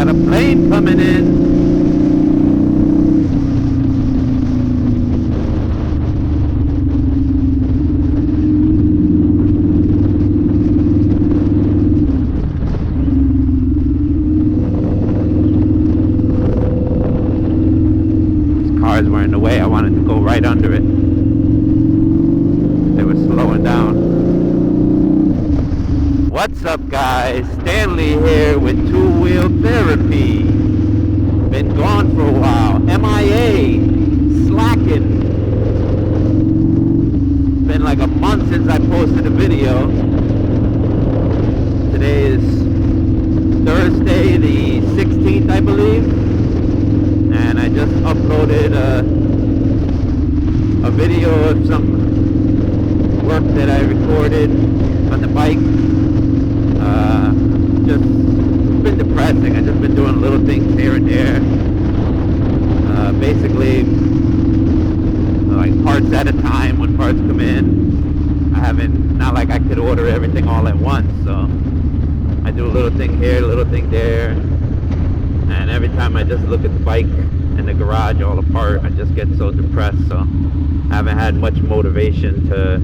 got a plane coming in. Cars were in the way. I wanted to go right under it. They were slowing down. What's up, guys? Stanley here with Two Wheel Therapy. Been gone for a while. MIA. Slacking. Been like a month since I posted a video. Today is Thursday the 16th, I believe. And I just uploaded a video of some work that I recorded on the bike. Just been depressing. I've just been doing little things here and there. Basically, like parts at a time when parts come in. Not like I could order everything all at once, so I do a little thing here, a little thing there. And every time I just look at the bike in the garage all apart, I just get so depressed. So I haven't had much motivation to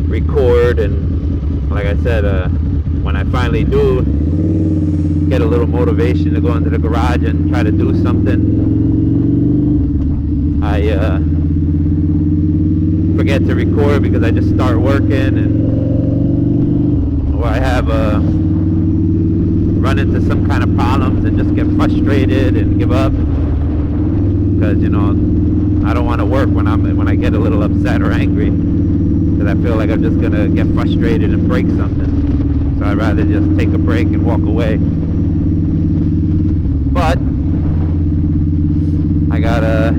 record. And like I said, when I finally do get a little motivation to go into the garage and try to do something, I forget to record because I just start working, or I have run into some kind of problems and just get frustrated and give up, because I don't want to work when I get a little upset or angry, because I feel like I'm just gonna get frustrated and break something. So I'd rather just take a break and walk away. But I gotta,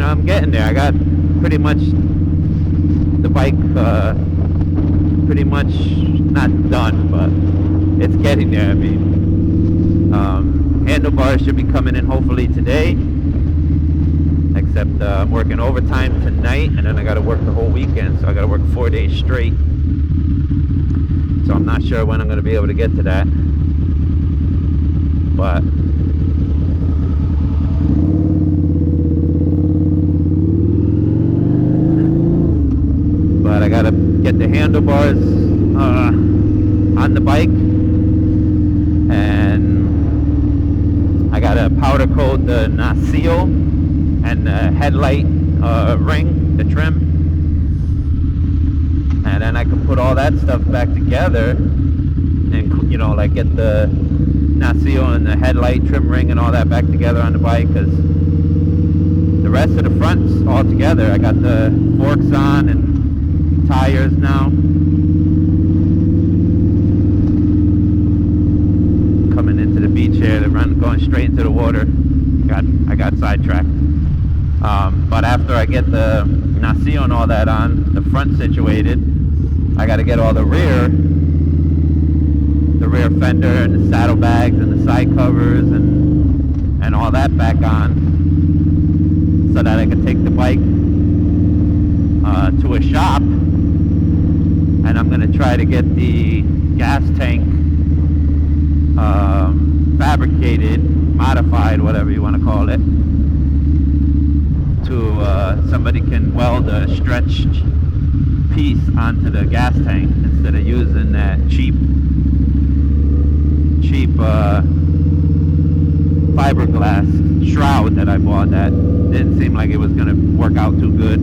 I'm getting there. I got pretty much the bike pretty much not done, but it's getting there. I mean, handlebars should be coming in hopefully today, except I'm working overtime tonight, and then I got to work the whole weekend, so I got to work 4 days straight. So I'm not sure when I'm going to be able to get to that, but I got to get the handlebars on the bike, and I gotta powder coat the nacelle and the headlight ring, the trim, and then I can put all that stuff back together and like get the nacelle and the headlight trim ring and all that back together on the bike, because the rest of the front's all together. I got the forks on and tires now. Coming into the beach here, going straight into the water. I got sidetracked. But after I get the nacelle and all that on, the front situated, I got to get all the rear fender and the saddlebags and the side covers and all that back on, so that I can take the bike to a shop. And I'm going to try to get the gas tank fabricated, modified, whatever you want to call it, to somebody can weld a stretched piece onto the gas tank instead of using that cheap fiberglass shroud that I bought that didn't seem like it was going to work out too good.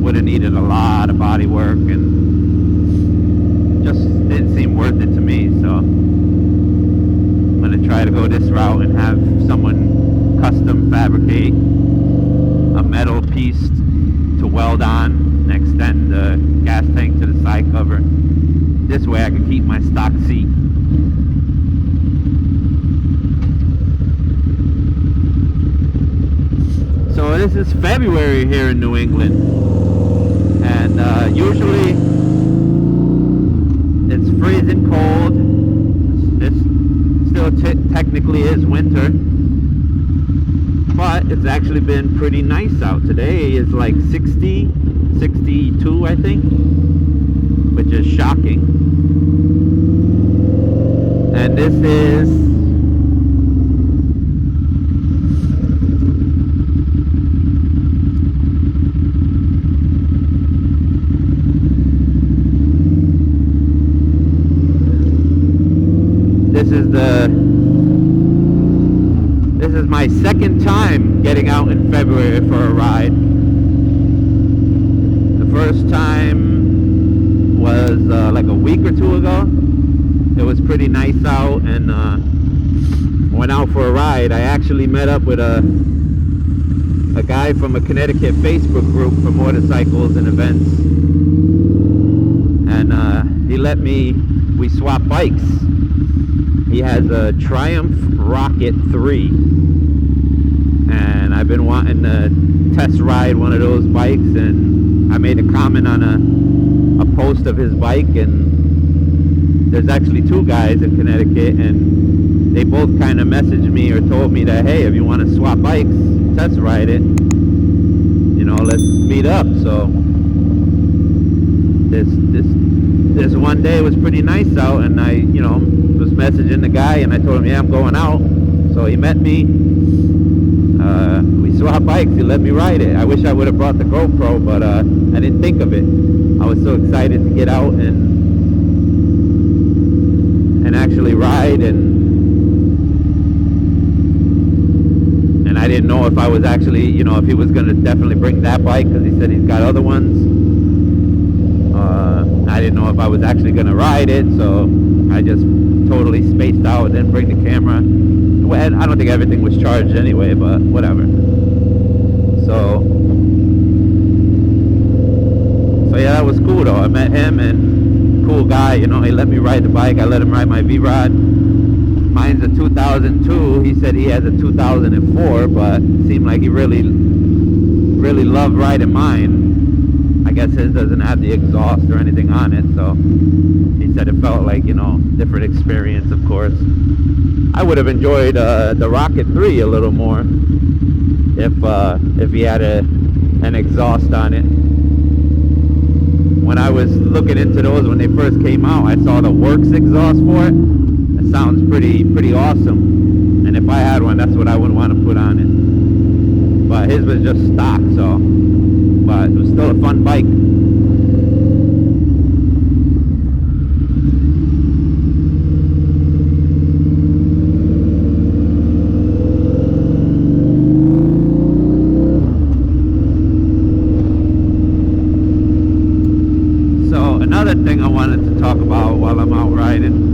Would have needed a lot of body work and just didn't seem worth it to me. So I'm going to try to go this route and have someone custom fabricate a metal piece to weld on and extend the gas tank to the side cover. This way I can keep my stock seat. So this is February here in New England, and usually it's freezing cold. This still technically is winter, but it's actually been pretty nice out. Today is like 60, 62 I think, which is shocking. And this is my second time getting out in February for a ride. The first time was like a week or two ago. It was pretty nice out, and went out for a ride. I actually met up with a guy from a Connecticut Facebook group for motorcycles and events, and he let me, we swapped bikes. He has a Triumph Rocket 3, and I've been wanting to test ride one of those bikes, and I made a comment on a post of his bike, and there's actually two guys in Connecticut, and they both kind of messaged me or told me that, hey, if you want to swap bikes, test ride it, you know, let's meet up. So this one day was pretty nice out, and I, you know, was messaging the guy, and I told him, yeah, I'm going out. So he met me, we swapped bikes, he let me ride it. I wish I would have brought the GoPro, but I didn't think of it. I was so excited to get out and actually ride, and I didn't know if I was actually, you know, if he was going to definitely bring that bike, because he said he's got other ones. I didn't know if I was actually going to ride it, so I just totally spaced out, didn't bring the camera. Well, I don't think everything was charged anyway, but whatever. So yeah, that was cool though. I met him, and cool guy, you know, he let me ride the bike. I let him ride my Vrod. Mine's a 2002. He said he has a 2004, but it seemed like he really loved riding mine. I guess his doesn't have the exhaust or anything on it, so he said it felt like, you know, different experience, of course. I would have enjoyed the Rocket 3 a little more if he had an exhaust on it. When I was looking into those when they first came out, I saw the Works exhaust for it. That sounds pretty awesome. And if I had one, that's what I would want to put on it. But his was just stock, so. But it was still a fun bike. So another thing I wanted to talk about while I'm out riding.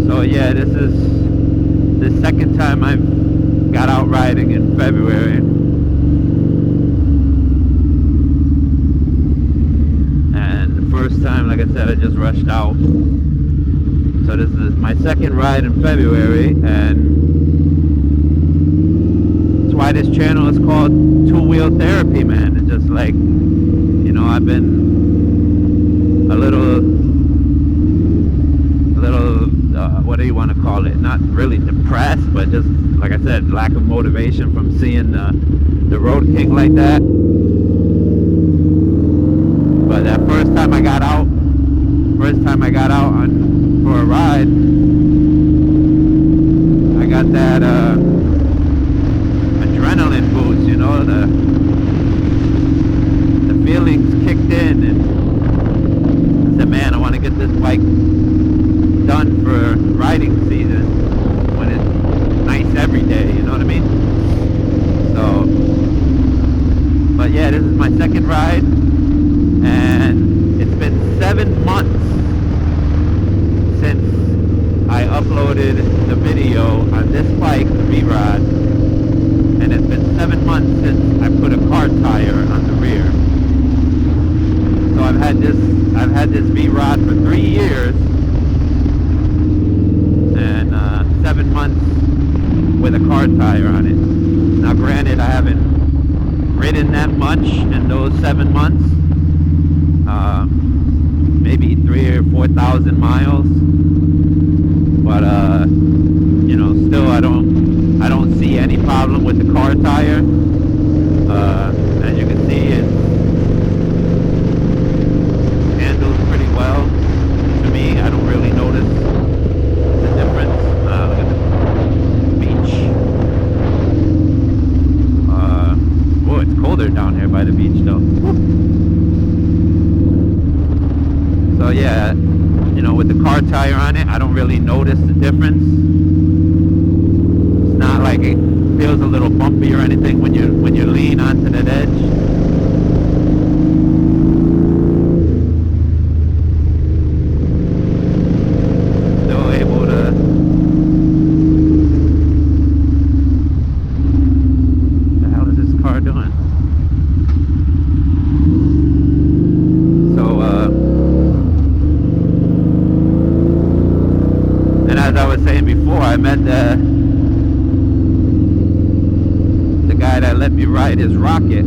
So yeah, this is the second time I've got out riding in February. And the first time, like I said, I just rushed out. So this is my second ride in February, and that's why this channel is called Two-Wheel Therapy, man. It's just like, you know, I've been a little what do you want to call it? Not really depressed, but just, like I said, lack of motivation from seeing the Road King like that. But that first time I got out for a ride, I got that adrenaline boost, you know, the feelings kicked in, and I said, man, I want to get this bike done for riding season when it's nice every day, you know what I mean? So, but yeah, this is my second ride, and it's been 7 months since I uploaded the video on this bike, the Vrod, and it's been 7 months since I put a car tire on the rear. So I've had this Vrod for 3 years, 7 months with a car tire on it. Now granted, I haven't ridden that much in those 7 months, maybe 3,000 or 4,000 miles, but you know, still I don't see any problem with the car tire. As you can see, though. So yeah, you know, with the car tire on it, I don't really notice the difference. It's not like it feels a little bumpy or anything when you lean onto that edge. Still able to. What the hell is this car doing? So and as I was saying before, I met the guy that let me ride his rocket.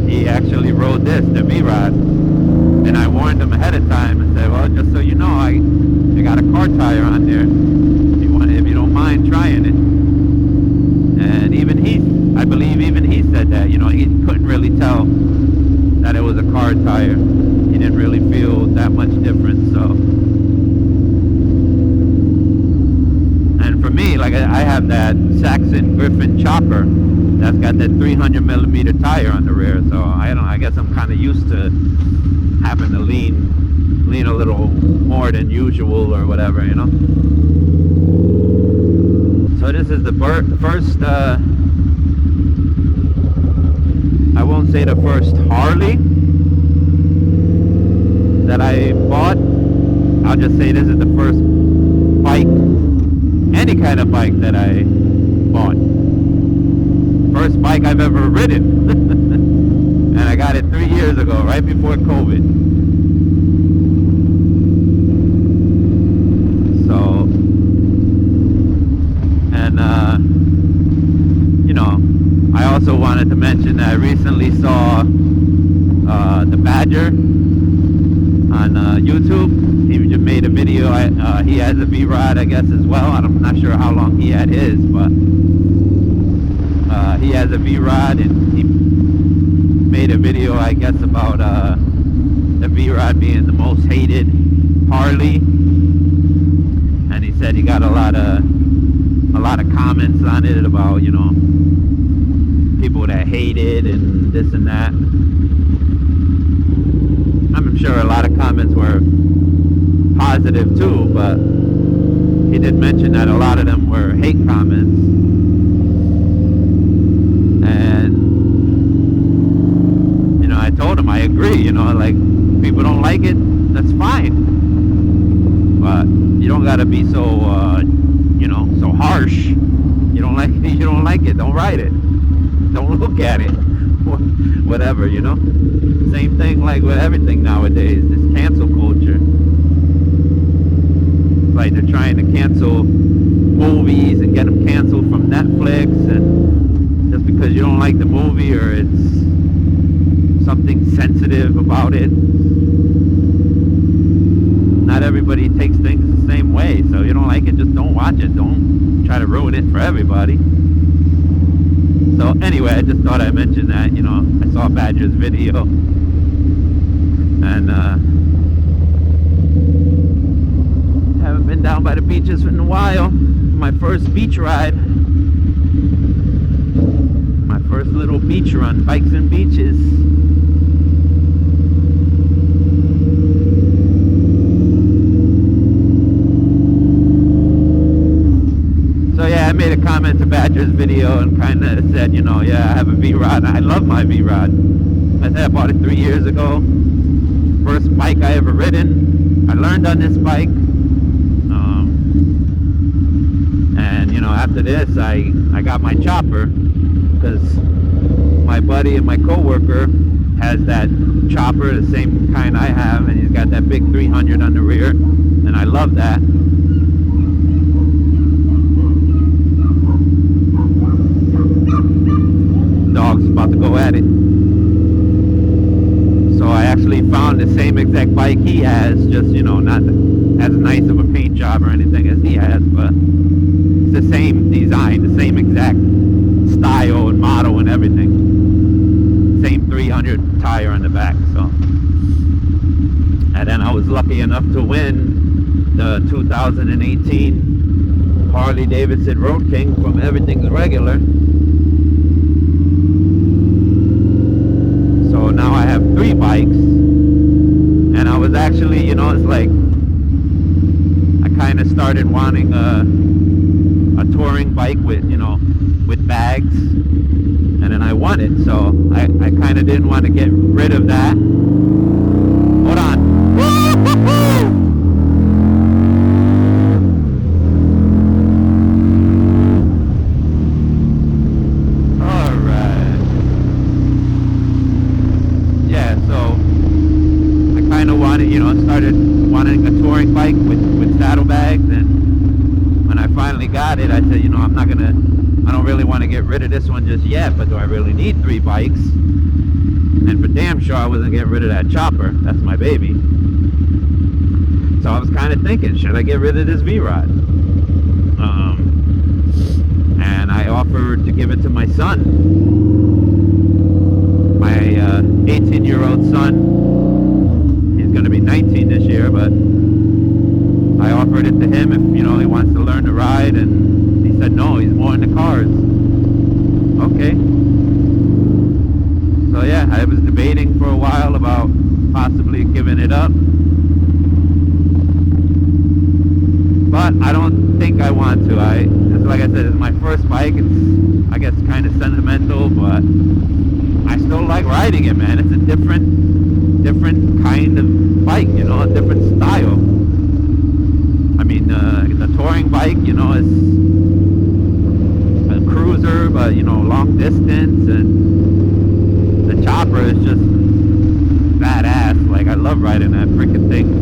He actually rode this, the Vrod, and I warned him ahead of time and said, well, just so you know, I got a car tire on there if you don't mind trying it. And I believe even he said that, you know, he couldn't really tell that it was a car tire. He didn't really feel that much difference. So, and for me, like I have that Saxon Griffin chopper that's got that 300 millimeter tire on the rear, so I guess I'm kind of used to having to lean a little more than usual or whatever, you know. So this is the first I won't say the first Harley that I bought. I'll just say this is the first bike, any kind of bike that I bought. First bike I've ever ridden. And I got it 3 years ago, right before COVID. So, and you know, I also wanted to mention that I recently saw the Badger on YouTube. He just made a video. He has a Vrod, I guess, as well. I'm not sure how long he had his, but he has a Vrod, and he made a video, I guess, about the Vrod being the most hated Harley. And he said he got a lot of comments on it about, you know, people that hate it and this and that. I'm sure a lot of comments were positive too, but he did mention that a lot of them were hate comments. And, you know, I told him I agree, you know, like, people don't like it, that's fine. But you don't gotta be so, you know, so harsh. You don't like it, don't ride it. Don't look at it. Whatever, you know. Same thing like with everything nowadays. This cancel culture. It's like they're trying to cancel movies and get them canceled from Netflix, and just because you don't like the movie or it's something sensitive about it, not everybody takes things the same way. So you don't like it, just don't watch it. Don't try to ruin it for everybody. So anyway, I just thought I'd mention that, you know, I saw Badger's video, and haven't been down by the beaches in a while. My first beach ride, my first little beach run, bikes and beaches. So yeah, I made a comment to Badger's video and kind of said, you know, yeah, I have a Vrod. I love my Vrod. I said I bought it 3 years ago. First bike I ever ridden. I learned on this bike. And, you know, after this, I got my chopper because my buddy and my coworker has that chopper, the same kind I have, and he's got that big 300 on the rear, and I love that. Dog's about to go at it. So I actually found the same exact bike he has, just, you know, not as nice of a paint job or anything as he has, but it's the same design, the same exact style and model and everything. Same 300 tire on the back. So, and then I was lucky enough to win the 2018 Harley Davidson Road King from Everything's Regular. 3 bikes. And I was actually, you know, it's like I kind of started wanting a touring bike with, you know, with bags. And then I won it, so I kind of didn't want to get rid of that. Hold on. Alright. Yeah, so I kind of wanted, you know, started wanting a touring bike with saddlebags, and when I finally got it, I said, you know, I don't really want to get rid of this one just yet, but do I really need 3 bikes? And for damn sure I wasn't getting rid of that chopper. That's my baby. So I was kind of thinking, should I get rid of this Vrod? And I offered to give it to my son. My 18-year-old son. He's going to be 19 this year, but I offered it to him if, you know, he wants to learn to ride, and he said no, he's more into cars. Okay. So yeah, I was debating for a while about possibly giving it up. But I don't think I want to. It's like I said, it's my first bike. It's, I guess, kind of sentimental, but I still like riding it, man. It's a different kind of bike, you know, a different style. I mean, the touring bike, you know, is a cruiser, but, you know, long distance, and the chopper is just badass. Like, I love riding that freaking thing.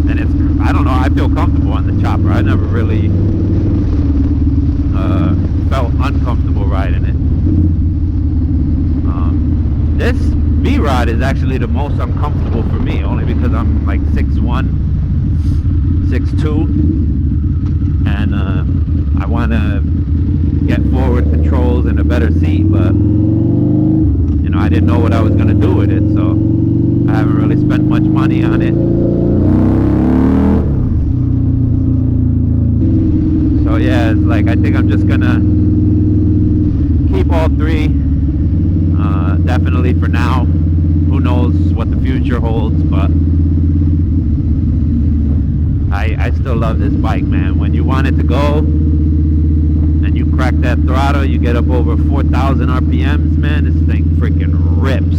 And it's, I don't know, I feel comfortable on the chopper. I never really felt uncomfortable riding it. This Vrod is actually the most uncomfortable for me, only because I'm like 6'1", 6'2", and I want to get forward controls and a better seat, but you know, I didn't know what I was going to do with it, so I haven't really spent much money on it. So yeah, it's like I think I'm just gonna keep all 3, definitely for now. Who knows what the future holds, but I still love this bike, man. When you want it to go and you crack that throttle, you get up over 4,000 RPMs, man, this thing freaking rips.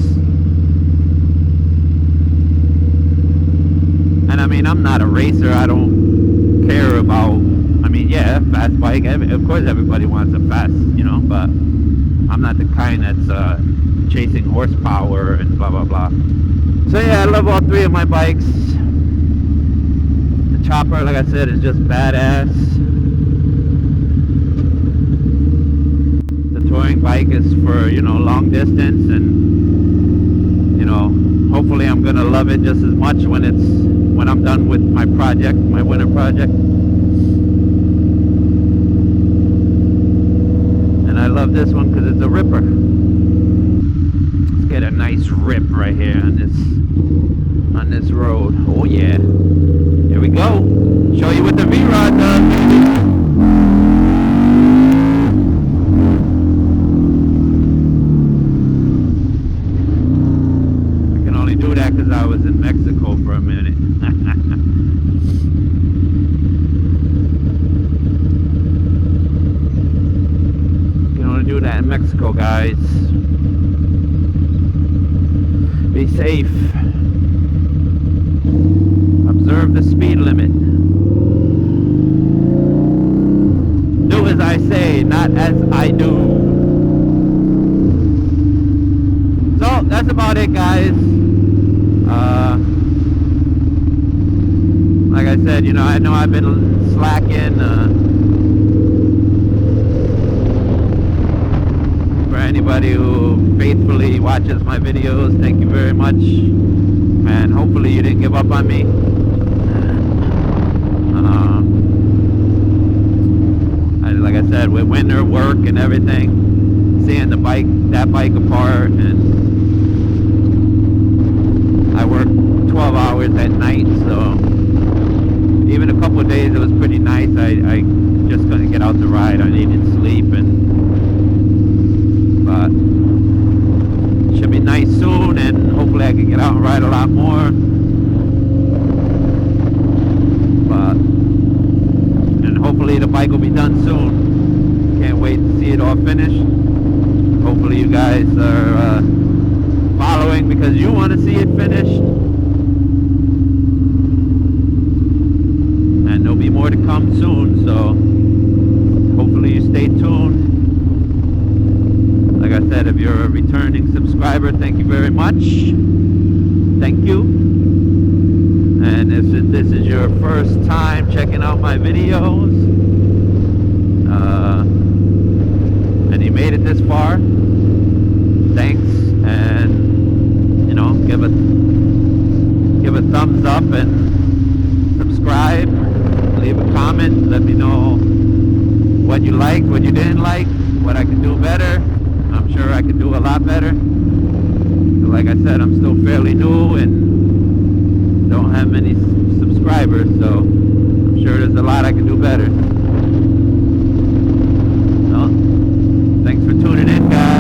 And I mean, I'm not a racer. I don't care about, I mean, yeah, fast bike. Of course everybody wants a fast, you know, but I'm not the kind that's chasing horsepower and blah, blah, blah. So yeah, I love all 3 of my bikes. The chopper, like I said, is just badass. The touring bike is for, you know, long distance, and, you know, hopefully I'm gonna love it just as much when I'm done with my project, my winter project. And I love this one because it's a ripper. Let's get a nice rip right here on this road. Oh yeah. Here we go. Show you what the Vrod does, baby. I can only do that because I was in Mexico for a minute. Can only do that in Mexico, guys. Be safe. Observe the speed limit. Do as I say, not as I do. So that's about it, guys. Like I said, you know I've been slacking. For anybody who faithfully watches my videos, thank you very much. And hopefully you didn't give up on me. Like I said, with winter work and everything, seeing that bike apart, and I work 12 hours at night, so even a couple of days it was pretty nice. I just couldn't get out to ride. I needed sleep, but hopefully I can get out and ride a lot more. And hopefully the bike will be done soon. Can't wait to see it all finished. Hopefully you guys are following because you want to see it finished. And there'll be more to come soon, so hopefully you stay tuned. Like I said, if you're a returning subscriber, thank you very much. Thank you. And if this is your first time checking out my videos, and you made it this far, thanks. And, you know, give a thumbs up and subscribe. Leave a comment. Let me know what you liked, what you didn't like, what I can do better. I'm sure I can do a lot better. So like I said, I'm still fairly new and don't have many subscribers, so I'm sure there's a lot I can do better. So, thanks for tuning in, guys.